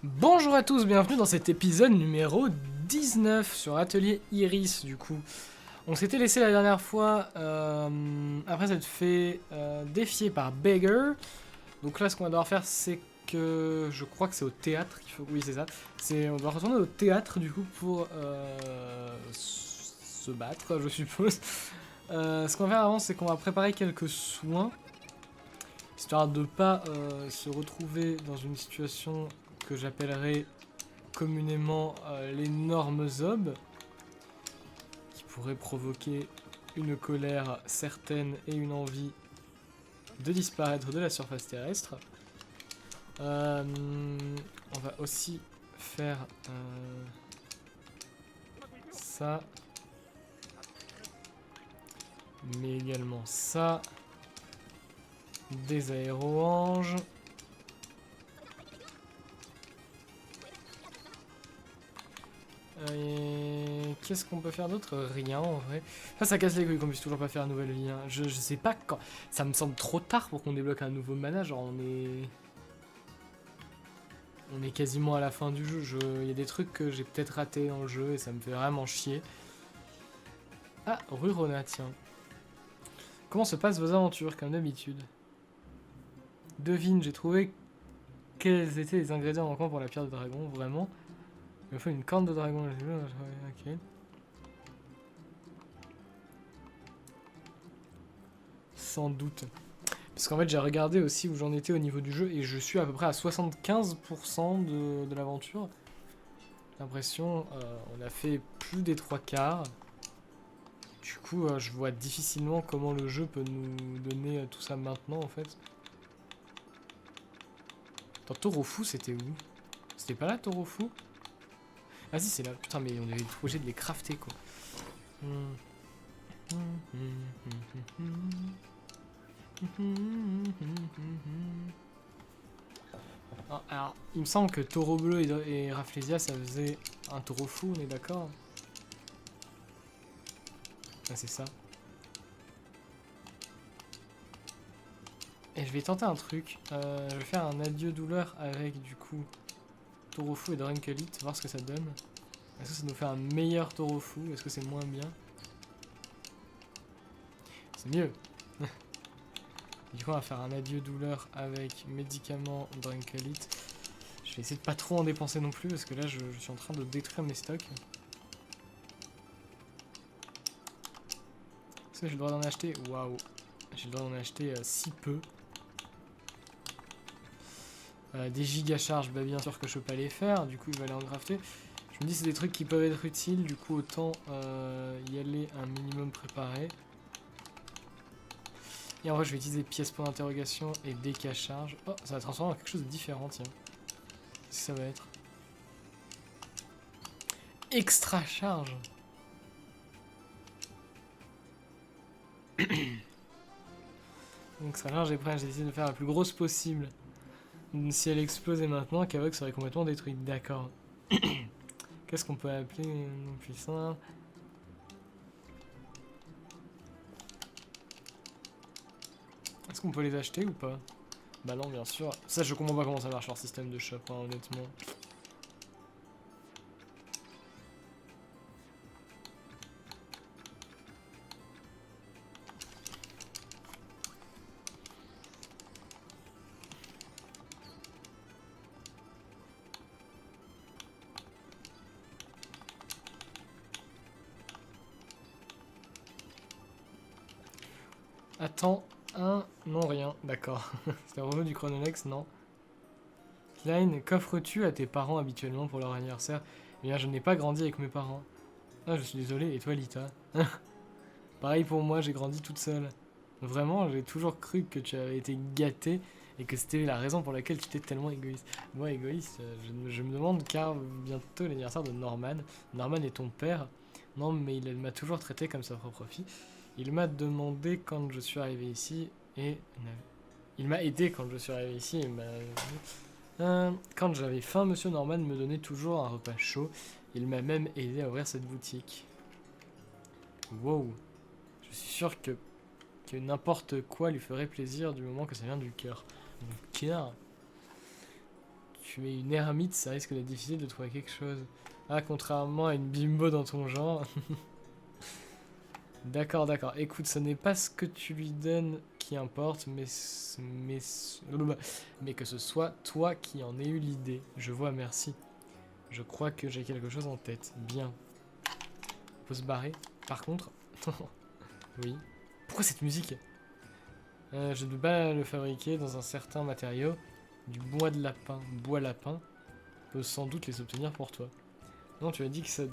Bonjour à tous, bienvenue dans cet épisode numéro 19 sur Atelier Iris du coup. On s'était laissé la dernière fois après s'être fait défier par Beggar. Donc là ce qu'on va devoir faire c'est que je crois que c'est au théâtre qu'il faut... Oui c'est ça. On doit retourner au théâtre du coup pour se battre je suppose. Ce qu'on va faire avant c'est qu'on va préparer quelques soins. Histoire de pas se retrouver dans une situation que j'appellerais communément l'énorme zob, qui pourrait provoquer une colère certaine et une envie de disparaître de la surface terrestre. On va aussi faire ça, mais également ça, des aéro-anges. Et qu'est-ce qu'on peut faire d'autre? Rien en vrai. Ça casse les couilles qu'on puisse toujours pas faire une nouvelle vie. Hein. Je sais pas quand. Ça me semble trop tard pour qu'on débloque un nouveau mana. Genre on est. On est quasiment à la fin du jeu. Il y a des trucs que j'ai peut-être ratés dans le jeu et ça me fait vraiment chier. Ah, Rurona, tiens. Comment se passent vos aventures comme d'habitude? Devine, j'ai trouvé quels étaient les ingrédients manquants pour la pierre de dragon, vraiment. Il me faut une corne de dragon. Ok. Sans doute. Parce qu'en fait, j'ai regardé aussi où j'en étais au niveau du jeu et je suis à peu près à 75% de l'aventure. J'ai l'impression, on a fait plus des 3/4. Du coup, je vois difficilement comment le jeu peut nous donner tout ça maintenant en fait. Attends, Torofu, c'était où? C'était pas là, Torofu? Ah si, c'est là. Putain, mais on avait obligé de les crafter quoi. Ah, alors, il me semble que Taureau Bleu et Rafflesia, ça faisait un taureau fou, on est d'accord? Ah, c'est ça. Et je vais tenter un truc. Je vais faire un adieu douleur avec, du coup, Taureau Fou et Drunkelite, voir ce que ça donne. Est-ce que ça nous fait un meilleur Taureau Fou? Est-ce que c'est moins bien? C'est mieux. Du coup, on va faire un adieu douleur avec médicaments Drunkelite. Je vais essayer de pas trop en dépenser non plus, parce que là, je suis en train de détruire mes stocks. Est-ce que j'ai le droit d'en acheter? Waouh. J'ai le droit d'en acheter si peu. Des giga-charges, bah bien sûr que je peux pas les faire, du coup il va aller en crafter. Je me dis c'est des trucs qui peuvent être utiles, du coup autant y aller un minimum préparé. Et en vrai je vais utiliser pièces pour l'interrogation et déca-charge. Oh, ça va transformer en quelque chose de différent, tiens. Qu'est-ce que ça va être? Extra charge. Donc ça charge, j'ai essayé de faire la plus grosse possible. Si elle explosait maintenant, Kavok serait complètement détruit. D'accord. Qu'est-ce qu'on peut appeler non puissant? Est-ce qu'on peut les acheter ou pas? Bah non, bien sûr. Ça, je comprends pas comment ça marche leur système de shop, hein, honnêtement. Attends, non rien, d'accord. C'est un revenu du Chronolex, non. Klein, qu'offres-tu à tes parents habituellement pour leur anniversaire? Eh bien, je n'ai pas grandi avec mes parents. Ah, je suis désolé, et toi, Lita? Pareil pour moi, j'ai grandi toute seule. Vraiment, j'ai toujours cru que tu avais été gâtée et que c'était la raison pour laquelle tu étais tellement égoïste. Moi, égoïste, je me demande car bientôt l'anniversaire de Norman. Norman est ton père. Non, mais il m'a toujours traité comme sa propre fille. Il m'a demandé quand je suis arrivé ici et... Il m'a aidé quand je suis arrivé ici et m'a... quand j'avais faim, Monsieur Norman me donnait toujours un repas chaud. Il m'a même aidé à ouvrir cette boutique. Wow. Je suis sûr que n'importe quoi lui ferait plaisir du moment que ça vient du cœur. Du cœur. tu es une ermite, ça risque d'être difficile de trouver quelque chose. Ah, contrairement à une bimbo dans ton genre. D'accord, d'accord. Écoute, ce n'est pas ce que tu lui donnes qui importe, mais que ce soit toi qui en aies eu l'idée. Je vois, merci. Je crois que j'ai quelque chose en tête. Bien. Faut se barrer. Par contre... oui. Pourquoi cette musique? Je ne peux pas le fabriquer dans un certain matériau. Du bois de lapin. Bois lapin peut sans doute les obtenir pour toi. Non, tu as dit que ça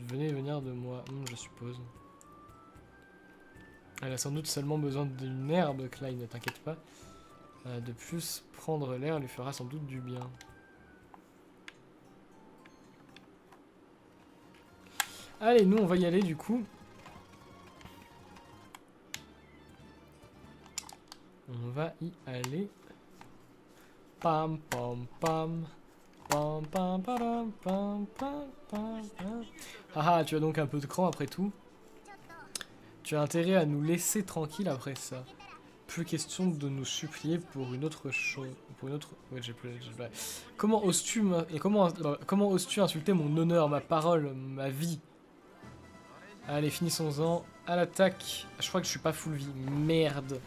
venait venir de moi. Je suppose. Elle a sans doute seulement besoin d'une herbe, Clyde, ne t'inquiète pas. De plus, prendre l'air lui fera sans doute du bien. Allez, nous on va y aller du coup. On va y aller. Pam pam pam. Pam pam pam pam pam pam. Ah ah, tu as donc un peu de cran après tout. Tu as intérêt à nous laisser tranquille après ça. Plus question de nous supplier pour une autre chose. Pour une autre... Ouais, j'ai plus... Comment oses-tu comment oses-tu insulter mon honneur, ma parole, ma vie? Allez, finissons-en. À l'attaque. Je crois que je suis pas full vie. Merde.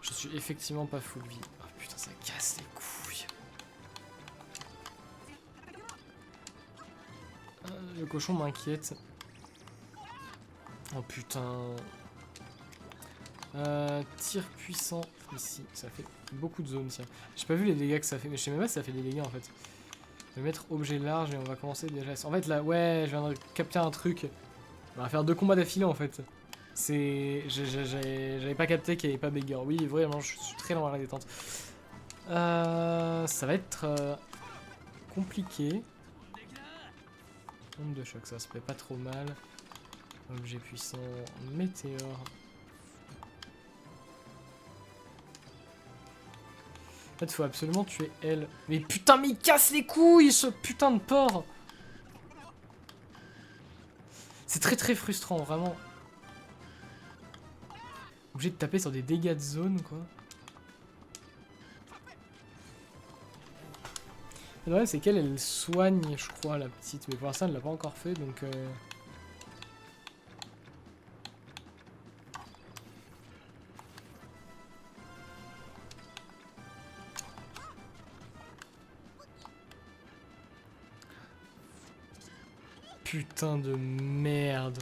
Je suis effectivement pas full vie. Oh putain, ça casse les couilles. Le cochon m'inquiète. Oh putain. Tir puissant ici. Ça fait beaucoup de zones, tiens. J'ai pas vu les dégâts que ça fait, mais je sais même pas si ça fait des dégâts en fait. Je vais mettre objet large et on va commencer déjà. En fait là, ouais, je viens de capter un truc. On va faire 2 combats d'affilée en fait. C'est... J'avais pas capté qu'il n'y avait pas Beggar. Oui, vraiment, je suis très loin à la détente. Ça va être compliqué. Onde de choc, ça se fait pas trop mal. Objet puissant, météore. En fait, faut absolument tuer elle. Mais putain, mais il casse les couilles, ce putain de porc! C'est très très frustrant, vraiment. Obligé de taper sur des dégâts de zone, quoi. Le problème, c'est qu'elle, elle soigne, je crois, la petite. Mais pour l'instant, elle l'a pas encore fait, donc... Putain de merde.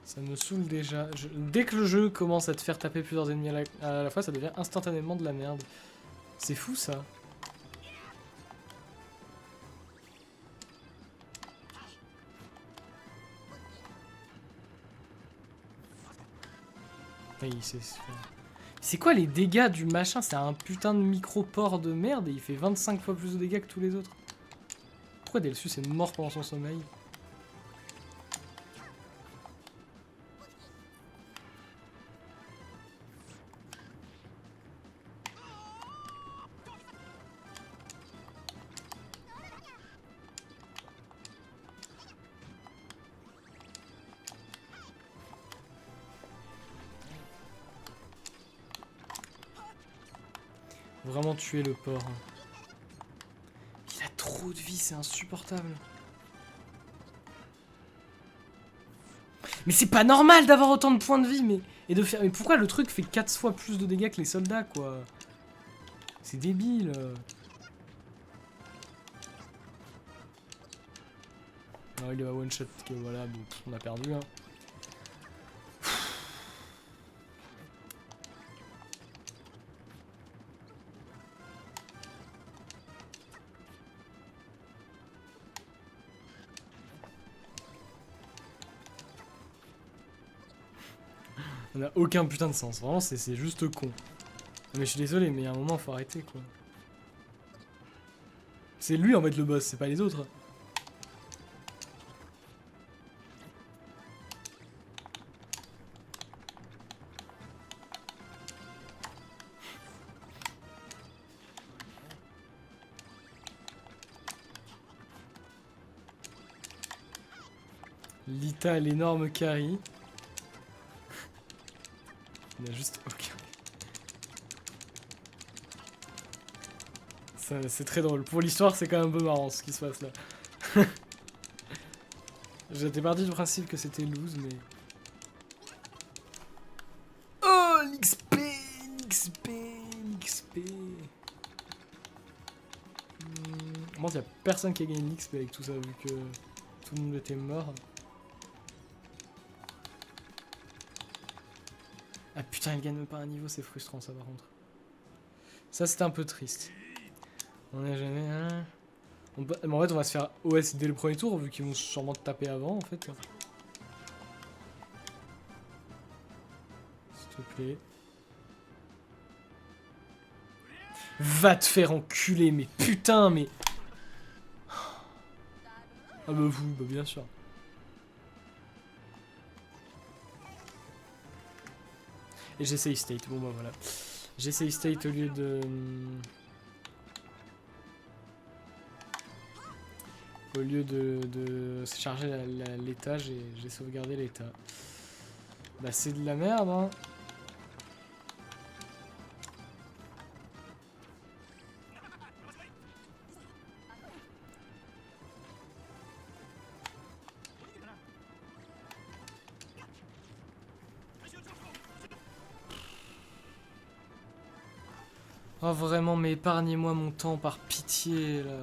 Ça me saoule déjà. Dès que le jeu commence à te faire taper plusieurs ennemis à la fois, ça devient instantanément de la merde. C'est fou ça. C'est quoi les dégâts du machin? C'est un putain de micro-port de merde et il fait 25 fois plus de dégâts que tous les autres. Pourquoi Delsus est mort pendant son sommeil? Vraiment tuer le porc. Il a trop de vie, c'est insupportable. Mais c'est pas normal d'avoir autant de points de vie, mais... Mais pourquoi le truc fait 4 fois plus de dégâts que les soldats, quoi? C'est débile. Ah, il est à one shot, que voilà, bon, on a perdu, hein. Ça n'a aucun putain de sens, vraiment c'est juste con. Mais je suis désolé, mais il y a un moment faut arrêter quoi. C'est lui en fait le boss, c'est pas les autres. Lita, l'énorme carry. Il n'y a juste aucun. C'est très drôle. Pour l'histoire, c'est quand même un peu marrant ce qui se passe là. J'étais parti du principe que c'était lose, mais... Oh, l'XP, l'XP, l'XP. Bon, il n'y a personne qui a gagné l'XP avec tout ça, vu que tout le monde était mort. Ah putain, il gagne même pas un niveau, c'est frustrant ça par contre. Ça, c'était un peu triste. On n'a jamais... Hein. Mais en fait, on va se faire OS dès le premier tour, vu qu'ils vont sûrement te taper avant, en fait. S'il te plaît. Va te faire enculer, mais putain, mais... Ah bah vous, bah bien sûr. Et j'essaye state, bon bah voilà. J'essaye state au lieu de... Au lieu de charger l'état, j'ai sauvegardé l'état. Bah c'est de la merde, hein. Oh vraiment, mais épargnez-moi mon temps par pitié, là.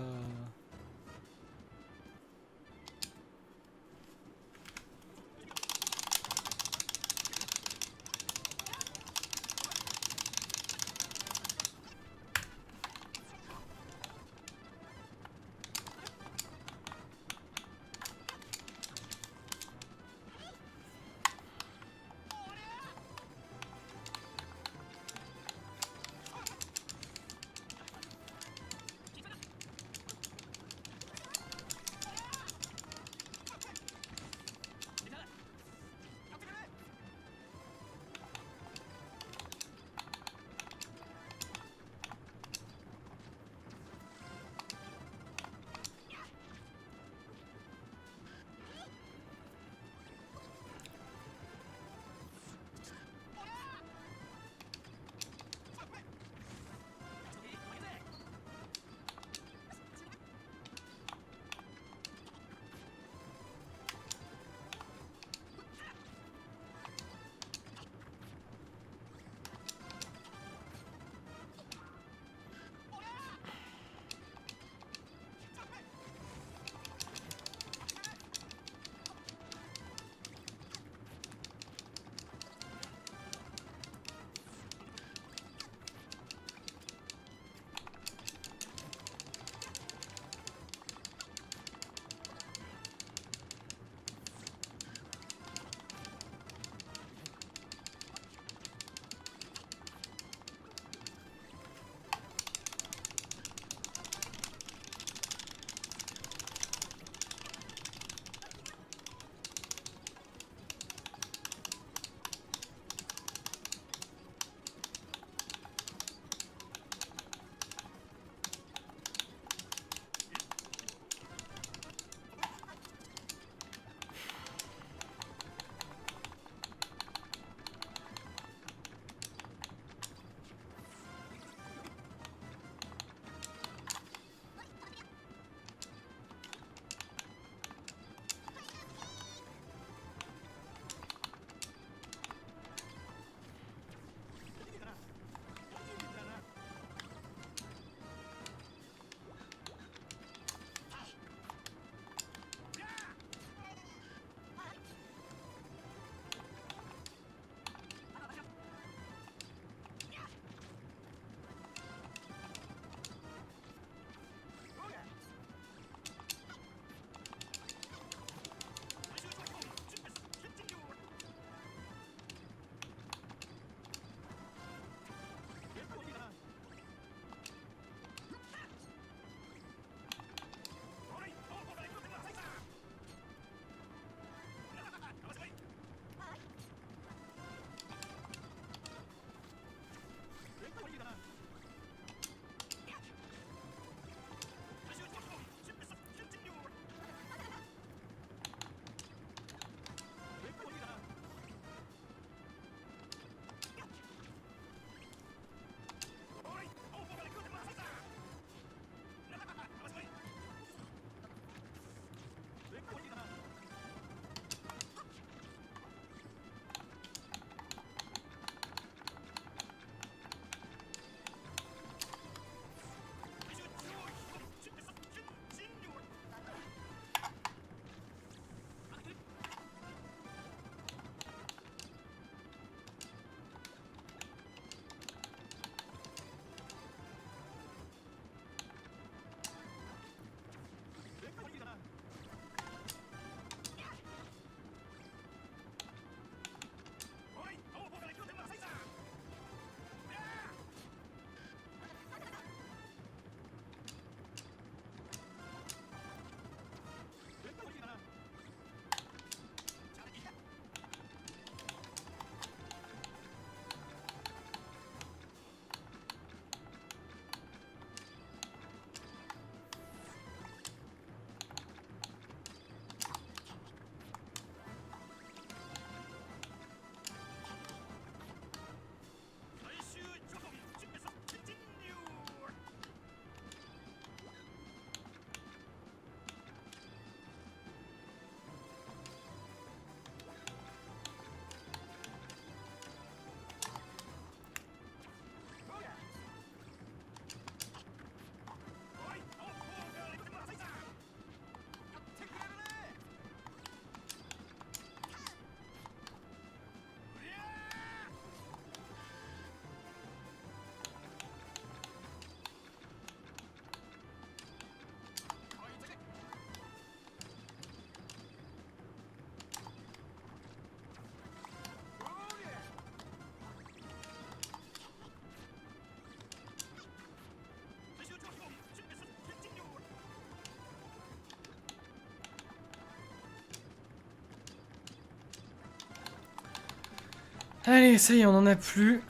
Allez, ça y est, on en a plus.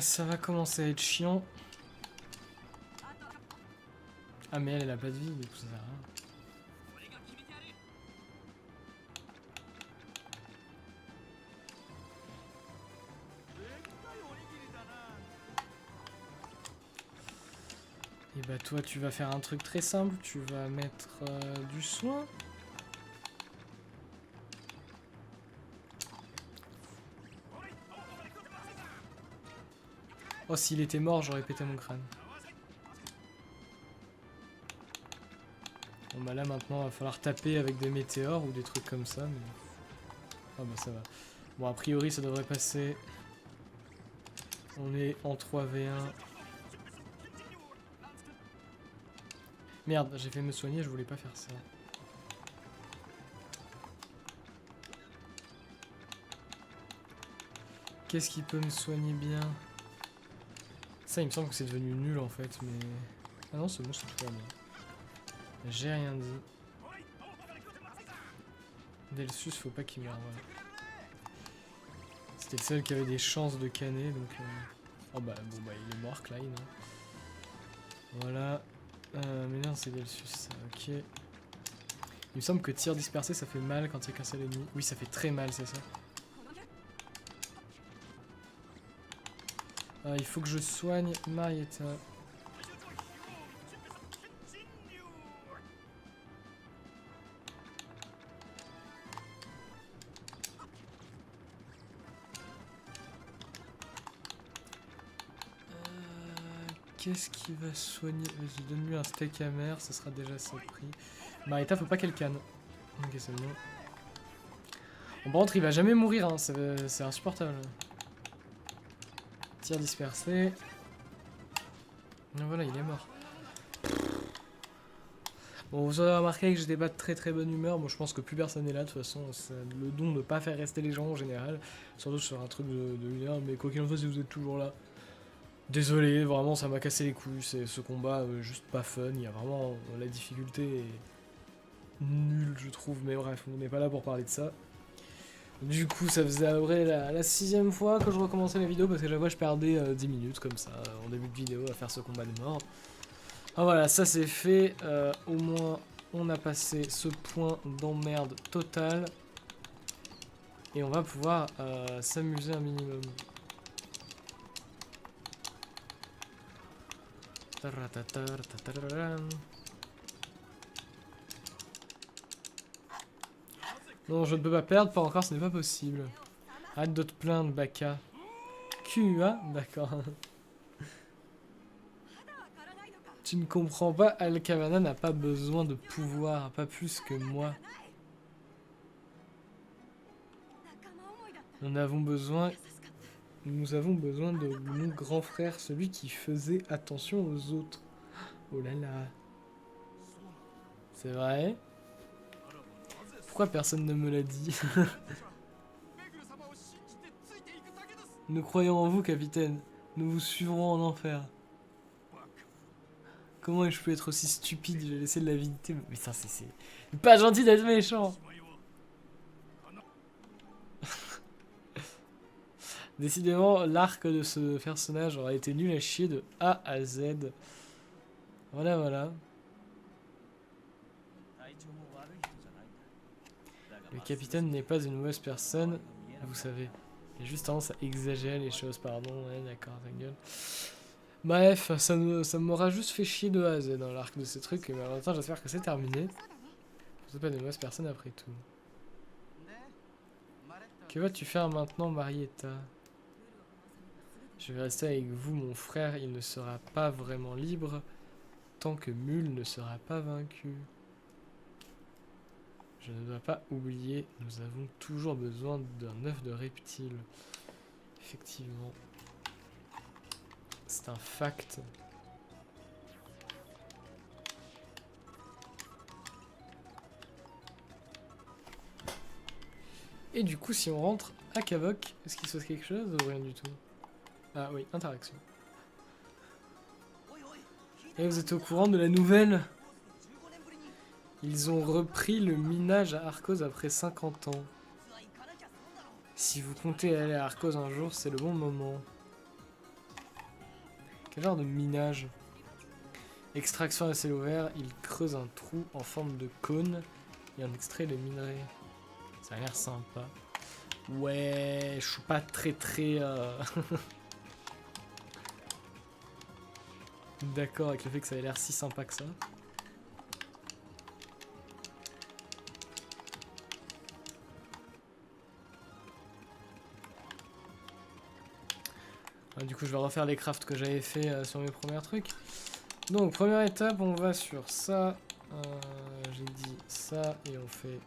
Ça va commencer à être chiant. Ah, mais elle a pas de vie, du coup, ça sert à rien. Et bah, toi, tu vas faire un truc très simple. Tu vas mettre du soin. Oh, s'il était mort, j'aurais pété mon crâne. Bon bah là maintenant, va falloir taper avec des météores ou des trucs comme ça, mais... Ah bah ça va. Bon, a priori, ça devrait passer. On est en 3v1. Merde, j'ai fait me soigner, je voulais pas faire ça. Qu'est-ce qui peut me soigner bien? Ça, il me semble que c'est devenu nul en fait, mais... Ah non, c'est bon, c'est tout bien. J'ai rien dit. Delsus, faut pas qu'il meure, voilà. C'était le seul qui avait des chances de canner, donc... Oh bah, bon bah, il est mort, Klein. Hein. Voilà. Mais non, c'est Delsus, ça, ok. Il me semble que tir dispersé, ça fait mal quand il y a qu'un seul ennemi. Oui, ça fait très mal, c'est ça. Il faut que je soigne Marietta. Qu'est-ce qui va soigner? Je donne-lui un steak amer, ça sera déjà ça prix. Marietta, faut pas qu'elle canne. Ok, c'est bon. Bon, par contre, il va jamais mourir, hein. C'est insupportable. Tir dispersé. Et voilà, il est mort. Bon, vous aurez remarqué que j'étais pas de très très bonne humeur. Bon, je pense que plus personne n'est là, de toute façon. C'est le don de pas faire rester les gens en général. Surtout sur un truc de 1 heure. Mais quoi qu'il en soit, si vous êtes toujours là, désolé, vraiment, ça m'a cassé les couilles. C'est ce combat juste pas fun. Il y a vraiment... La difficulté est nulle, je trouve. Mais bref, on n'est pas là pour parler de ça. Du coup, ça faisait à peu près la 6ème fois que je recommençais la vidéo parce que chaque fois je perdais 10 minutes comme ça en début de vidéo à faire ce combat de mort. Ah voilà, ça c'est fait. Au moins, on a passé ce point d'emmerde total. Et on va pouvoir s'amuser un minimum. Non, je ne peux pas perdre, pas encore, ce n'est pas possible. Arrête de te plaindre, Baka. QA, d'accord. Tu ne comprends pas, Alcavana n'a pas besoin de pouvoir, pas plus que moi. Nous avons besoin de mon grand frère, celui qui faisait attention aux autres. Oh là là. C'est vrai? Pourquoi personne ne me l'a dit? Nous croyons en vous, capitaine. Nous vous suivrons en enfer. Comment je peux être aussi stupide? J'ai laissé de l'avidité. Mais ça, c'est pas gentil d'être méchant. Décidément, l'arc de ce personnage aura été nul à chier de A à Z. Voilà, voilà. Le capitaine n'est pas une mauvaise personne, vous savez. Il a juste tendance à exagérer les choses, pardon. Ouais, d'accord, ta gueule. Bref, ça m'aura juste fait chier de A à Z dans l'arc de ces trucs. Et en même temps, j'espère que c'est terminé. Vous n'êtes pas une mauvaise personne après tout. Que vas-tu faire maintenant, Marietta? Je vais rester avec vous, mon frère. Il ne sera pas vraiment libre tant que Mule ne sera pas vaincu. Je ne dois pas oublier, nous avons toujours besoin d'un œuf de reptile. Effectivement. C'est un fact. Et du coup, si on rentre à Kavok, est-ce qu'il se passe quelque chose ou rien du tout? Ah oui, interaction. Et vous êtes au courant de la nouvelle? Ils ont repris le minage à Arcos après 50 ans. Si vous comptez aller à Arcos un jour, c'est le bon moment. Quel genre de minage? Extraction à ciel ouvert, il creuse un trou en forme de cône et en extrait le minerai. Ça a l'air sympa. Ouais, je suis pas très d'accord avec le fait que ça ait l'air si sympa que ça. Du coup, je vais refaire les crafts que j'avais fait sur mes premiers trucs. Donc, première étape, on va sur ça. J'ai dit ça et on fait...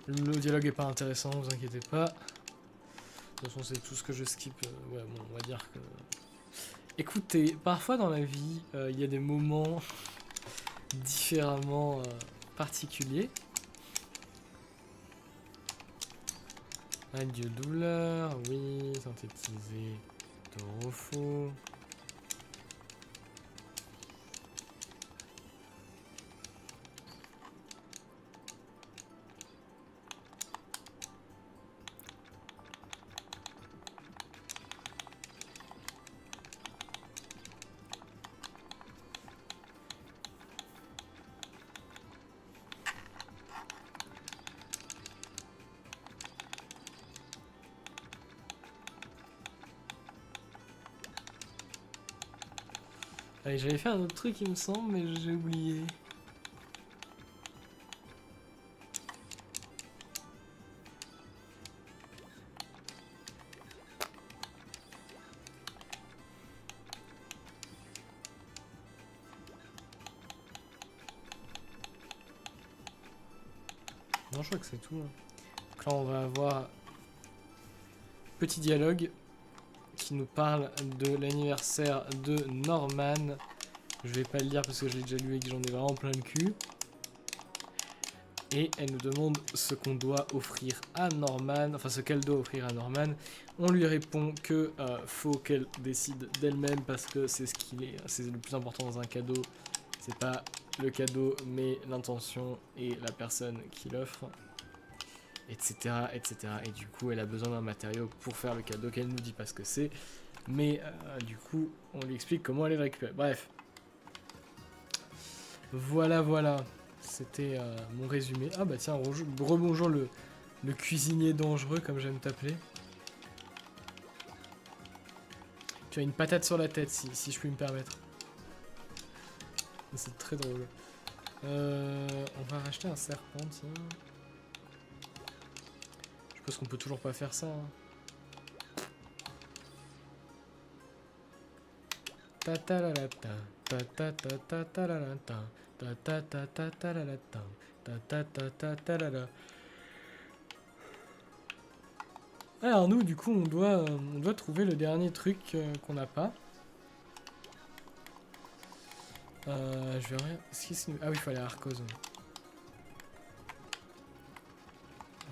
Le dialogue est pas intéressant, vous inquiétez pas. De toute façon, c'est tout ce que je skip. Ouais, bon, on va dire que... Écoutez, parfois dans la vie, il y a des moments différemment particuliers. Adieu douleur, oui, synthétiser, Torofo. Allez, j'avais fait un autre truc, il me semble, mais j'ai oublié. Non, je crois que c'est tout. Donc là, on va avoir petit dialogue qui nous parle de l'anniversaire de Norman. Je vais pas le lire parce que je l'ai déjà lu et que j'en ai vraiment plein le cul. Et elle nous demande ce qu'on doit offrir à Norman, enfin ce qu'elle doit offrir à Norman. On lui répond que faut qu'elle décide d'elle-même parce que c'est ce qu'il est, c'est le plus important dans un cadeau. C'est pas le cadeau, mais l'intention et la personne qui l'offre, etc., etc. Et du coup, elle a besoin d'un matériau pour faire le cadeau qu'elle nous dit pas ce que c'est. Mais du coup, on lui explique comment aller le récupérer. Bref. Voilà, voilà. C'était mon résumé. Ah bah tiens, rebonjour le cuisinier dangereux, comme j'aime t'appeler. Tu as une patate sur la tête, si je puis me permettre. C'est très drôle. On va racheter un serpent, tiens. Je pense qu'on peut toujours pas faire ça. Ta ta la la ta ta ta ta ta ta la la ta ta ta ta ta ta la la ta ta ta ta ta la la. Alors nous, du coup, on doit trouver le dernier truc qu'on n'a pas. Je verrai. Ah oui, il faut aller à Arcos. On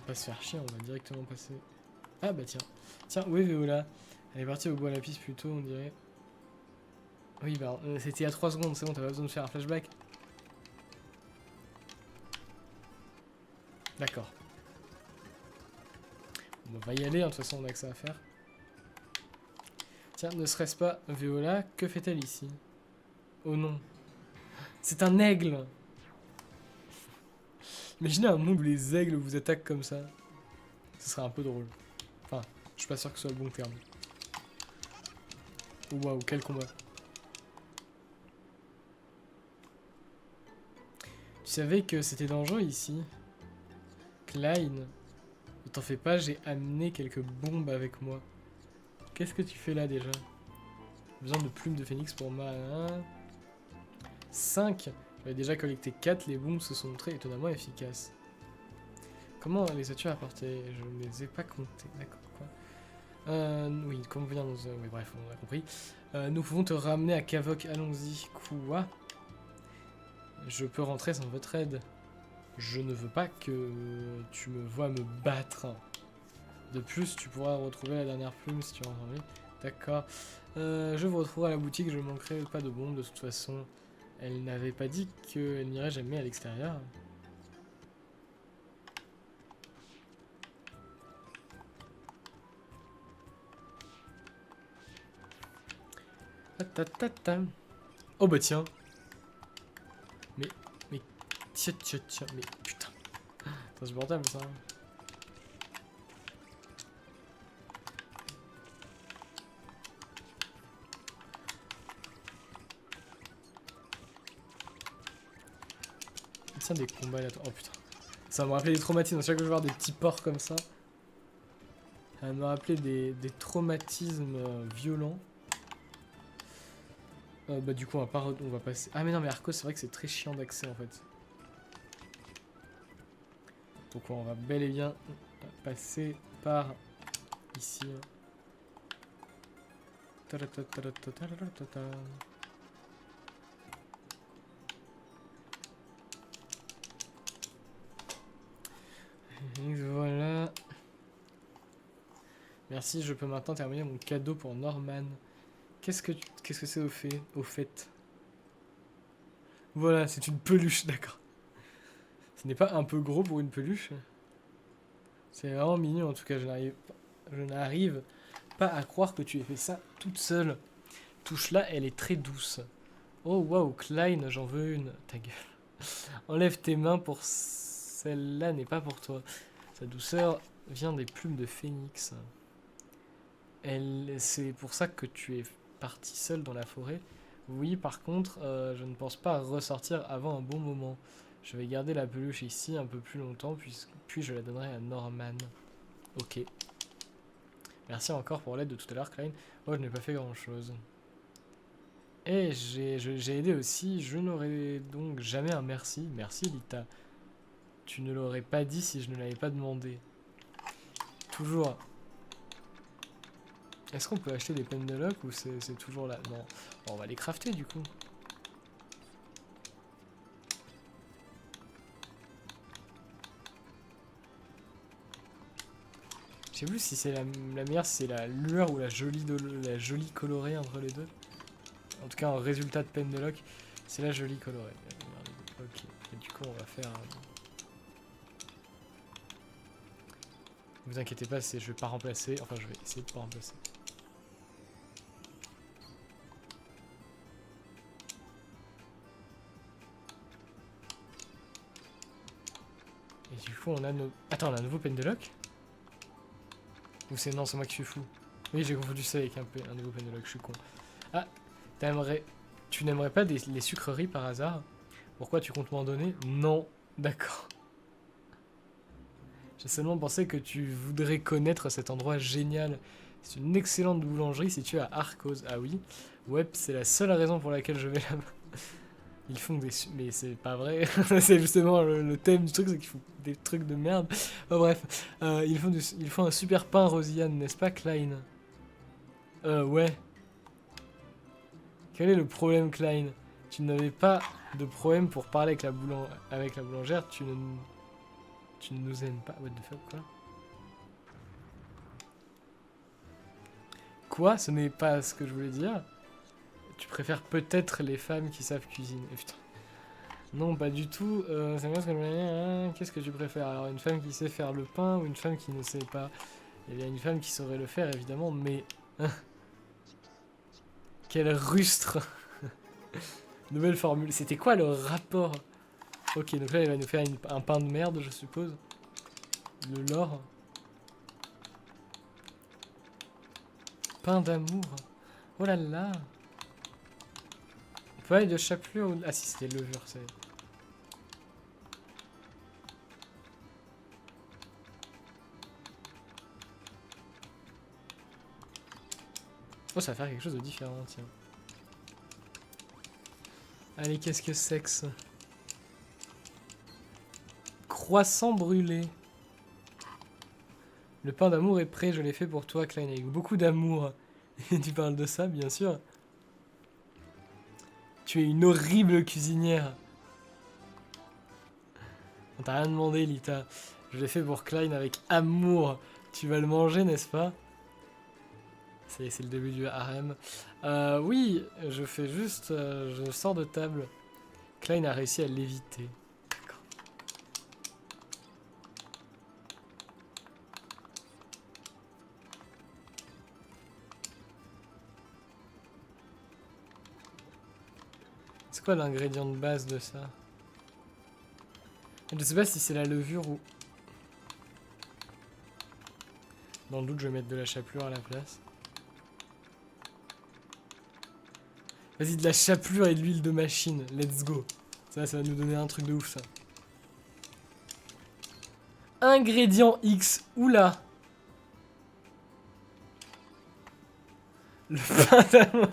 va pas se faire chier, on va directement passer. Ah bah tiens. Tiens, où est Véola? Elle est partie au bois à la piste plutôt, on dirait. Oui, bah c'était il y a 3 secondes, c'est bon, t'as pas besoin de faire un flashback. D'accord. On va y aller, de toute façon on a que ça à faire. Tiens, ne serait-ce pas Véola, que fait-elle ici? Oh non. C'est un aigle! Imaginez un monde où les aigles vous attaquent comme ça. Ce serait un peu drôle. Enfin, je suis pas sûr que ce soit le bon terme. Waouh, quel combat. Tu savais que c'était dangereux ici? Klein, ne t'en fais pas, j'ai amené quelques bombes avec moi. Qu'est-ce que tu fais là déjà? Besoin de plumes de phénix pour ma... 5. J'avais déjà collecté 4, les bombes se sont montrées étonnamment efficaces. Comment les as-tu apportées? Je ne les ai pas comptées, d'accord, quoi. Oui, comme venir dans... oui, bref, on a compris. Nous pouvons te ramener à Kavok, allons-y. Quoi? Je peux rentrer sans votre aide. Je ne veux pas que tu me vois me battre. De plus, tu pourras retrouver la dernière plume si tu as envie. D'accord. Je vous retrouverai à la boutique, je ne manquerai pas de bombes de toute façon. Elle n'avait pas dit qu'elle n'irait jamais à l'extérieur. Oh bah tiens. Mais, tiens, mais putain. C'est insupportable ça. Tiens, des combats là. Oh putain. Ça me rappelait des traumatismes. À chaque fois que je vois des petits porcs comme ça. Ça me rappelait des traumatismes violents. Bah du coup on va passer... Ah mais non mais Arcos c'est vrai que c'est très chiant d'accès en fait. Donc on va bel et bien passer par ici. Voilà. Merci, je peux maintenant terminer mon cadeau pour Norman. Qu'est-ce que c'est au fait? Voilà, c'est une peluche, d'accord. Ce n'est pas un peu gros pour une peluche? C'est vraiment mignon en tout cas, je n'arrive pas à croire que tu aies fait ça toute seule. Touche là, elle est très douce. Oh waouh, Klein, j'en veux une. Ta gueule. Enlève tes mains pour celle-là n'est pas pour toi. Sa douceur vient des plumes de phénix. C'est pour ça que tu es parti seul dans la forêt. Oui, par contre, je ne pense pas ressortir avant un bon moment. Je vais garder la peluche ici un peu plus longtemps, puis je la donnerai à Norman. Ok. Merci encore pour l'aide de tout à l'heure, Klein. Oh, je n'ai pas fait grand-chose. Et j'ai aidé aussi. Je n'aurais donc jamais un merci. Merci, Lita. Tu ne l'aurais pas dit si je ne l'avais pas demandé. Toujours. Est-ce qu'on peut acheter des peines de lock ou c'est toujours là? Non. Bon, on va les crafter du coup. Je sais plus si c'est la meilleure, si c'est la lueur ou la jolie colorée entre les deux. En tout cas, en résultat de peine de lock, c'est la jolie colorée. Ok. Et du coup, on va faire... Ne vous inquiétez pas, je vais pas remplacer. Enfin, je vais essayer de pas remplacer. Et du coup, on a nos... Attends, on a un nouveau peine de lock? Ou c'est... Non, c'est moi qui suis fou. Oui, j'ai confondu ça avec un nouveau peine de lock, je suis con. Ah, tu n'aimerais pas les sucreries par hasard? Pourquoi tu comptes m'en donner? Non. D'accord. J'ai seulement pensé que tu voudrais connaître cet endroit génial. C'est une excellente boulangerie située à Arcos. Ah oui? Ouais, c'est la seule raison pour laquelle je vais là-bas. Ils font des... Mais c'est pas vrai. C'est justement le thème du truc, c'est qu'ils font des trucs de merde. Oh, bref. Ils font un super pain Rosiane, n'est-ce pas, Klein? Ouais. Quel est le problème, Klein? Tu n'avais pas de problème pour parler avec la boulangère, tu ne nous aimes pas. What the fuck, quoi? Quoi? Ce n'est pas ce que je voulais dire. Tu préfères peut-être les femmes qui savent cuisiner. Putain. Non, pas du tout. C'est bien ce que je voulais dire. Hein. Qu'est-ce que tu préfères? Alors, une femme qui sait faire le pain ou une femme qui ne sait pas? Il y a une femme qui saurait le faire, évidemment, mais... Quel rustre. Nouvelle formule. C'était quoi le rapport? Ok, donc là, il va nous faire un pain de merde, je suppose. Le lore. Pain d'amour. Oh là là. On peut aller de chapelure ou... Ah si, c'était levure, c'est... Oh, ça va faire quelque chose de différent, tiens. Allez, qu'est-ce que c'est que ça? Croissant brûlé. Le pain d'amour est prêt, je l'ai fait pour toi, Klein, avec beaucoup d'amour. Et tu parles de ça, bien sûr. Tu es une horrible cuisinière. On t'a rien demandé, Lita. Je l'ai fait pour Klein avec amour. Tu vas le manger, n'est-ce pas? C'est le début du harem. Oui, je fais juste... je sors de table. Klein a réussi à l'éviter. D'accord. C'est quoi l'ingrédient de base de ça? Je sais pas si c'est la levure ou... Dans le doute, je vais mettre de la chapelure à la place. Vas-y, de la chapelure et de l'huile de machine. Let's go. Ça va nous donner un truc de ouf, ça. Ingrédient X. Oula. Le pain d'amour.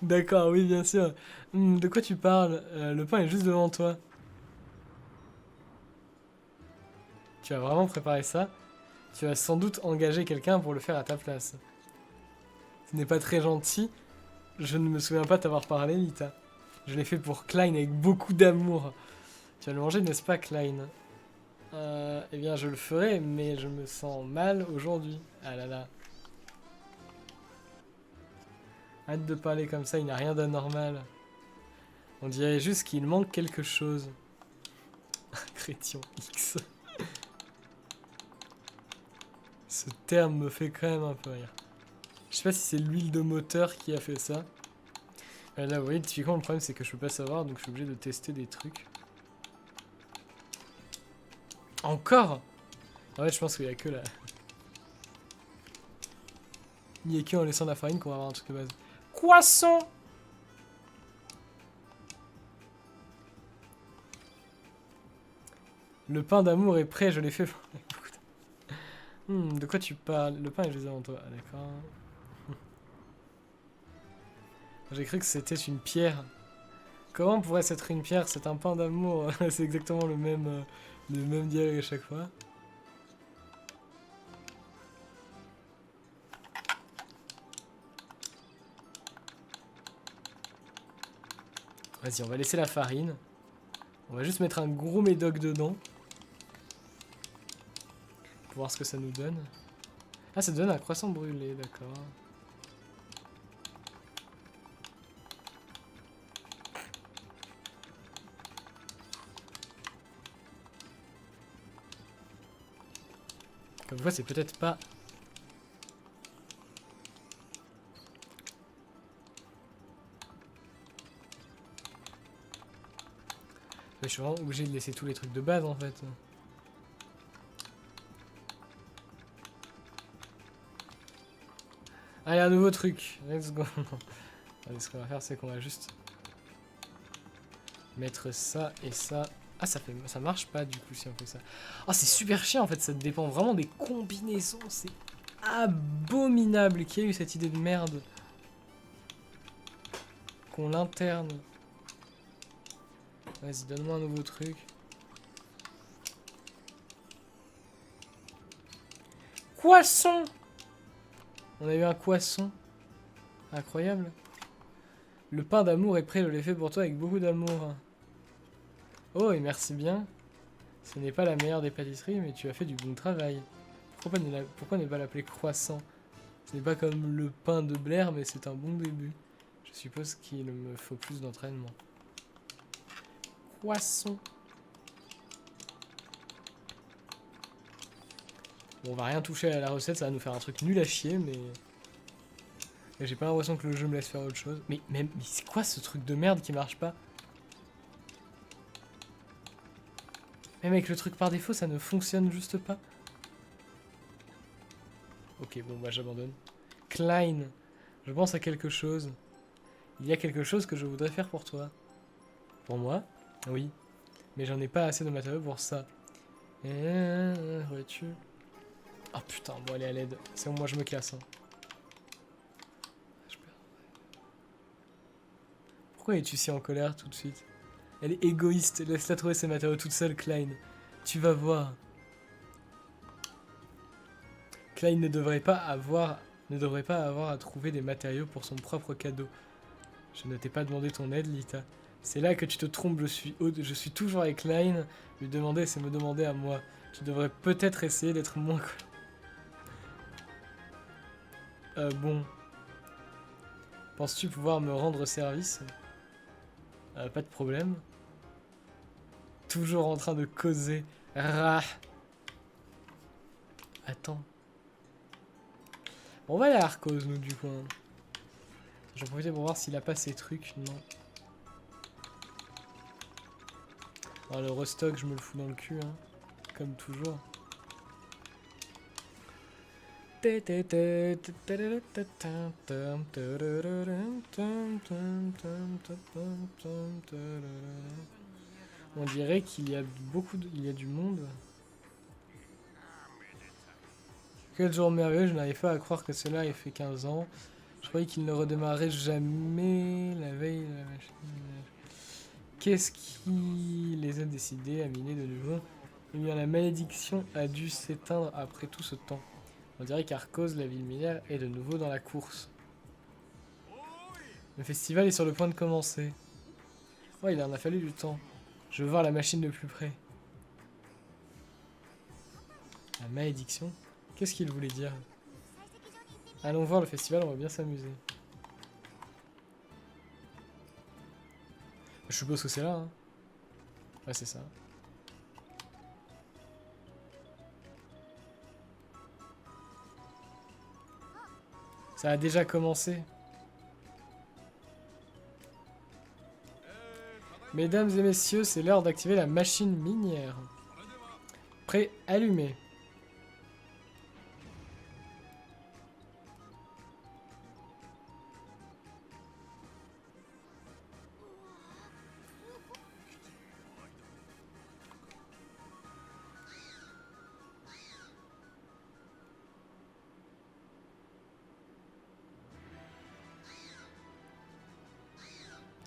D'accord, oui, bien sûr. De quoi tu parles? Le pain est juste devant toi. Tu as vraiment préparé ça? Tu vas sans doute engager quelqu'un pour le faire à ta place. Ce n'est pas très gentil. Je ne me souviens pas t'avoir parlé, Lita. Je l'ai fait pour Klein avec beaucoup d'amour. Tu vas le manger, n'est-ce pas, Klein? Eh bien, je le ferai, mais je me sens mal aujourd'hui. Ah là là. Arrête de parler comme ça, il n'y a rien d'anormal. On dirait juste qu'il manque quelque chose. Chrétien X. Ce terme me fait quand même un peu rire. Je sais pas si c'est l'huile de moteur qui a fait ça. Là, vous voyez, typiquement, le problème, c'est que je peux pas savoir, donc je suis obligé de tester des trucs. Encore? En fait, je pense qu'il y a que là. Il n'y a que en laissant la farine qu'on va avoir un truc de base. Croissant! Le pain d'amour est prêt, je l'ai fait. De quoi tu parles? Le pain est juste devant toi. Ah, d'accord. J'ai cru que c'était une pierre. Comment pourrait-ce être une pierre? C'est un pain d'amour. C'est exactement le même dialogue à chaque fois. Vas-y, on va laisser la farine. On va juste mettre un gros médoc dedans. Pour voir ce que ça nous donne. Ah, ça donne un croissant brûlé, d'accord. Comme vous voyez, c'est peut-être pas... Je suis vraiment obligé de laisser tous les trucs de base, en fait. Allez, un nouveau truc. Let's go. Allez, ce qu'on va faire, c'est qu'on va juste... mettre ça et ça... Ah, ça marche pas, du coup, si on fait ça. Oh, c'est super chiant, en fait. Ça dépend vraiment des combinaisons. C'est abominable. Qui a eu cette idée de merde? Qu'on l'interne. Vas-y, donne-moi un nouveau truc. Poisson! On a eu un poisson. Incroyable. Le pain d'amour est prêt, je l'ai fait pour toi avec beaucoup d'amour. Oh, et merci bien. Ce n'est pas la meilleure des pâtisseries, mais tu as fait du bon travail. Pourquoi ne pas l'appeler croissant? Ce n'est pas comme le pain de Blair, mais c'est un bon début. Je suppose qu'il me faut plus d'entraînement. Poisson. Bon, on va rien toucher à la recette, ça va nous faire un truc nul à chier, mais... j'ai pas l'impression que le jeu me laisse faire autre chose. Mais c'est quoi ce truc de merde qui marche pas? Même avec le truc par défaut, ça ne fonctionne juste pas. Ok, bon, bah j'abandonne. Klein, je pense à quelque chose. Il y a quelque chose que je voudrais faire pour toi. Pour moi? Oui. Mais j'en ai pas assez de matériaux pour ça. Vois-tu? Oh putain, bon allez à l'aide. C'est bon, moi je me casse. Hein. Pourquoi es-tu si en colère tout de suite? Elle est égoïste, laisse-la trouver ses matériaux toute seule, Klein. Tu vas voir. Klein ne devrait pas avoir à trouver des matériaux pour son propre cadeau. Je ne t'ai pas demandé ton aide, Lita. C'est là que tu te trompes, je suis toujours avec Klein. Lui demander, c'est me demander à moi. Tu devrais peut-être essayer d'être moins... Bon. Penses-tu pouvoir me rendre service? Pas de problème. Toujours en train de causer. Rah. Attends. Bon, on va aller à Arcos, nous, du coup. J'en profitais pour voir s'il a pas ces trucs. Non. Alors, le restock, je me le fous dans le cul, hein. Comme toujours. On dirait qu'il y a il y a du monde. Quel jour merveilleux, je n'arrive pas à croire que cela ait fait 15 ans. Je croyais qu'il ne redémarrerait jamais la veille de la machine. Qu'est-ce qui les a décidés à miner de nouveau? Eh bien, la malédiction a dû s'éteindre après tout ce temps. On dirait qu'Arcos, la ville minière, est de nouveau dans la course. Le festival est sur le point de commencer. Oh, il en a fallu du temps. Je veux voir la machine de plus près. La malédiction? Qu'est-ce qu'il voulait dire? Allons voir le festival, on va bien s'amuser. Je suppose que c'est là, hein. Ouais, c'est ça. Ça a déjà commencé. Mesdames et messieurs, c'est l'heure d'activer la machine minière. Prêt, allumé.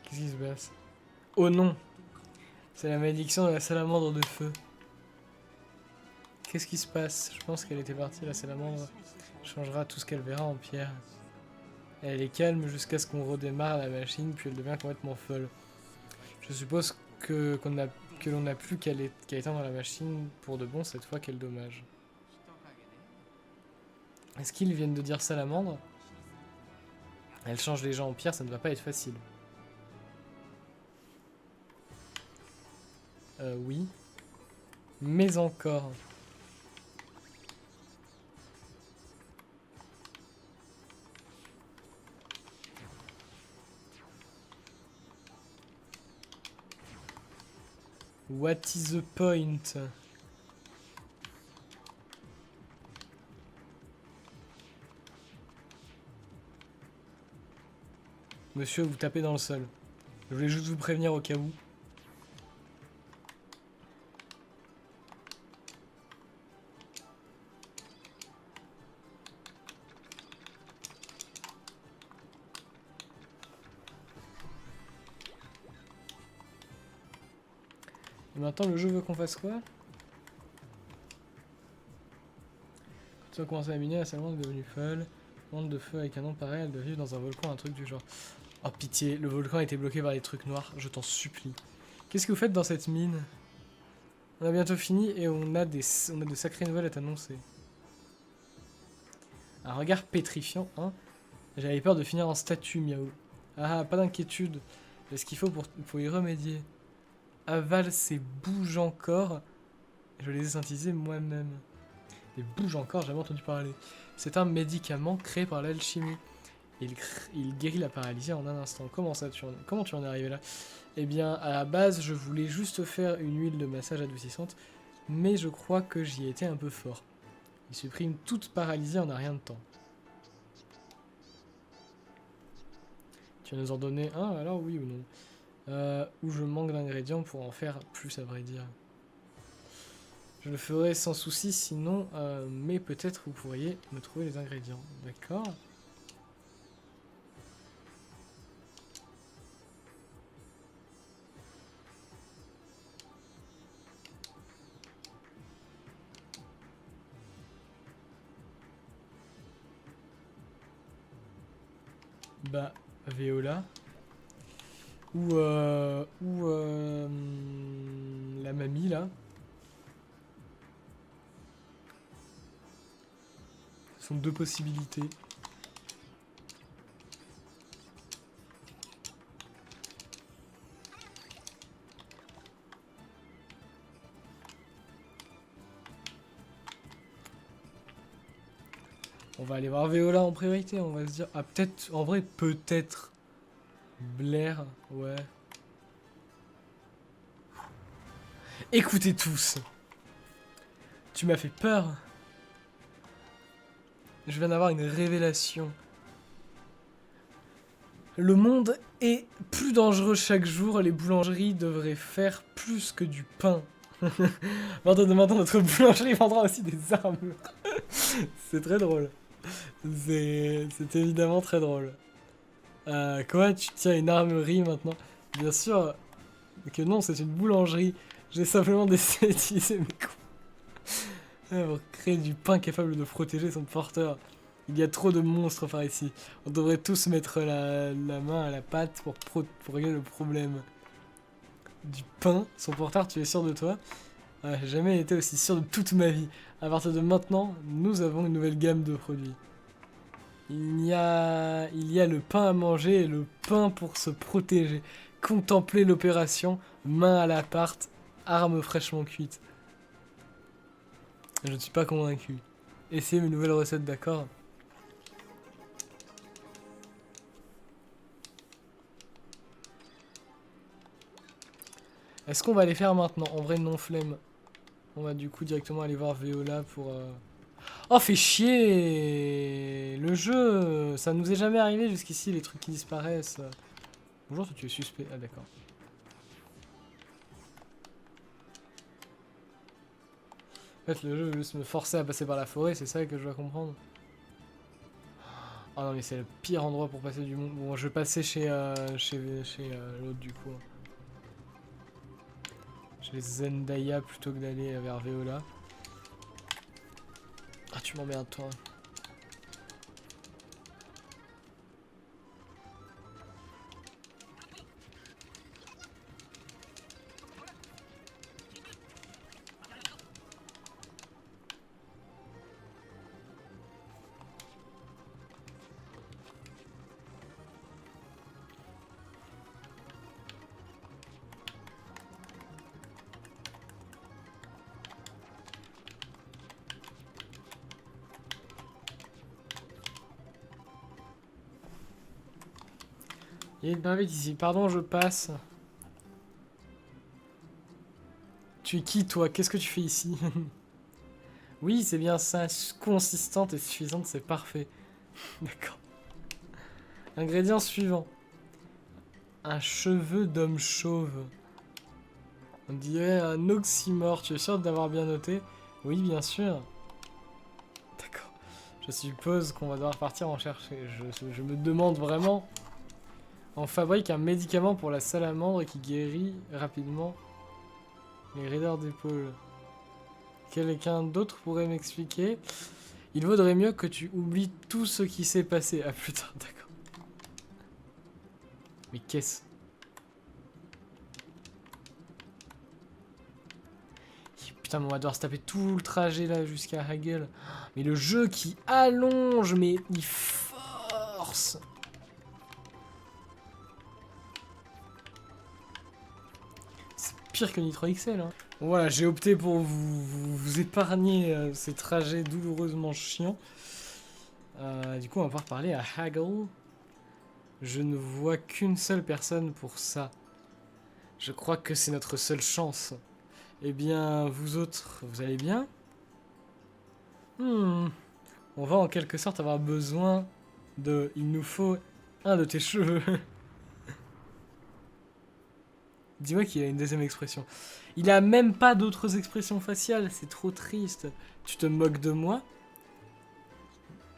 Qu'est-ce qui se passe? Oh non! C'est la malédiction de la salamandre de feu. Qu'est-ce qui se passe? Je pense qu'elle était partie, la salamandre changera tout ce qu'elle verra en pierre. Elle est calme jusqu'à ce qu'on redémarre la machine, puis elle devient complètement folle. Je suppose que l'on n'a plus qu'à éteindre la machine pour de bon cette fois, quel dommage. Est-ce qu'ils viennent de dire salamandre? Elle change les gens en pierre, ça ne va pas être facile. Oui. Mais encore. What is the point? Monsieur, vous tapez dans le sol. Je voulais juste vous prévenir au cas où. Et maintenant, le jeu veut qu'on fasse quoi? Quand tu as commencé à miner, la salamandre est devenue folle. Monde de feu avec un nom pareil, elle doit vivre dans un volcan, un truc du genre. Oh pitié, le volcan a été bloqué par des trucs noirs, je t'en supplie. Qu'est-ce que vous faites dans cette mine? On a bientôt fini et on a de sacrées nouvelles à t'annoncer. Un regard pétrifiant, hein? J'avais peur de finir en statue, miaou. Ah, pas d'inquiétude. J'ai ce qu'il faut pour y remédier. Avale ces bouges encore. Je les ai synthétisés moi-même. Les bouges encore, j'ai jamais entendu parler. C'est un médicament créé par l'alchimie. Il guérit la paralysie en un instant. Comment tu en es arrivé là? Eh bien, à la base, je voulais juste faire une huile de massage adoucissante, mais je crois que j'y ai été un peu fort. Il supprime toute paralysie en un rien de temps. Tu vas nous en donner un, alors oui ou non? Ou je manque d'ingrédients pour en faire plus, à vrai dire. Je le ferai sans souci, sinon, mais peut-être vous pourriez me trouver les ingrédients. D'accord? Bah, Véola. Ou la mamie, là. Ce sont deux possibilités. On va aller voir Viola en priorité, on va se dire... Ah, peut-être... En vrai, peut-être... Blair, ouais. Écoutez tous. Tu m'as fait peur. Je viens d'avoir une révélation. Le monde est plus dangereux chaque jour. Les boulangeries devraient faire plus que du pain. Maintenant, notre boulangerie vendra aussi des armures. C'est très drôle. C'est évidemment très drôle. Quoi? Tu tiens une armurerie maintenant? Bien sûr que non, c'est une boulangerie. J'ai simplement décidé d'utiliser mes coups pour créer du pain capable de protéger son porteur. Il y a trop de monstres par ici. On devrait tous mettre la main à la pâte pour régler le problème. Du pain, son porteur, tu es sûr de toi? J'ai jamais été aussi sûr de toute ma vie. À partir de maintenant, nous avons une nouvelle gamme de produits. Il y a le pain à manger et le pain pour se protéger. Contemplez l'opération, main à l'appart, arme fraîchement cuite. Je ne suis pas convaincu. Essayez mes nouvelles recettes, d'accord? Est-ce qu'on va les faire maintenant? En vrai, non flemme. On va du coup directement aller voir Viola pour... Oh, fait chier! Le jeu! Ça nous est jamais arrivé jusqu'ici, les trucs qui disparaissent. Bonjour, toi tu es suspect. Ah, d'accord. En fait, le jeu veut juste me forcer à passer par la forêt, c'est ça que je dois comprendre. Oh non, mais c'est le pire endroit pour passer du monde. Bon, je vais passer chez l'autre du coup. Chez Zendaya plutôt que d'aller vers Viola. Ah, tu m'emmerdes, toi. Il y a une barbette ici. Pardon, je passe. Tu es qui, toi? Qu'est-ce que tu fais ici? Oui, c'est bien ça. Consistante et suffisante, c'est parfait. D'accord. Ingrédient suivant. Un cheveu d'homme chauve. On dirait un oxymore. Tu es sûr d'avoir bien noté? Oui, bien sûr. D'accord. Je suppose qu'on va devoir partir en chercher. Je me demande vraiment... On fabrique un médicament pour la salamandre qui guérit rapidement les raideurs d'épaule. Quelqu'un d'autre pourrait m'expliquer? Il vaudrait mieux que tu oublies tout ce qui s'est passé. À plus tard, d'accord. Mais qu'est-ce? Putain, mais on va devoir se taper tout le trajet là jusqu'à Hagel. Mais le jeu qui allonge, mais il force. C'est pire que Nitro XL. Hein. Bon, voilà, j'ai opté pour vous épargner ces trajets douloureusement chiants. Du coup, on va pouvoir parler à Hagel. Je ne vois qu'une seule personne pour ça. Je crois que c'est notre seule chance. Eh bien, vous autres, vous allez bien? On va en quelque sorte avoir besoin de... Il nous faut un de tes cheveux. Dis-moi qu'il a une deuxième expression. Il a même pas d'autres expressions faciales, c'est trop triste. Tu te moques de moi?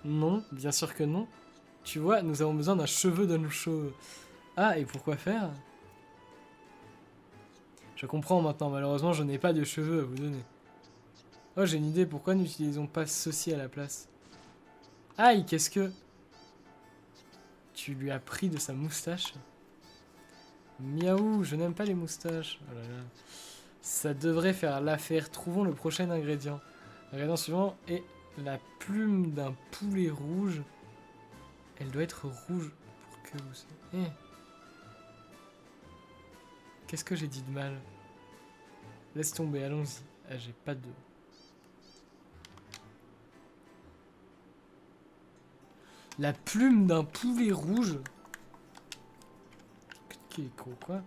Non, bien sûr que non. Tu vois, nous avons besoin d'un cheveu d'un chauve. Ah, et pourquoi faire? Je comprends maintenant, malheureusement je n'ai pas de cheveux à vous donner. Oh, j'ai une idée, pourquoi n'utilisons pas ceci à la place? Aïe, qu'est-ce que... Tu lui as pris de sa moustache? Miaou, je n'aime pas les moustaches. Oh là là. Ça devrait faire l'affaire. Trouvons le prochain ingrédient. L'ingrédient suivant est la plume d'un poulet rouge. Elle doit être rouge pour que vous... Eh. Qu'est-ce que j'ai dit de mal? Laisse tomber, allons-y. Ah, j'ai pas de... La plume d'un poulet rouge. Quoi?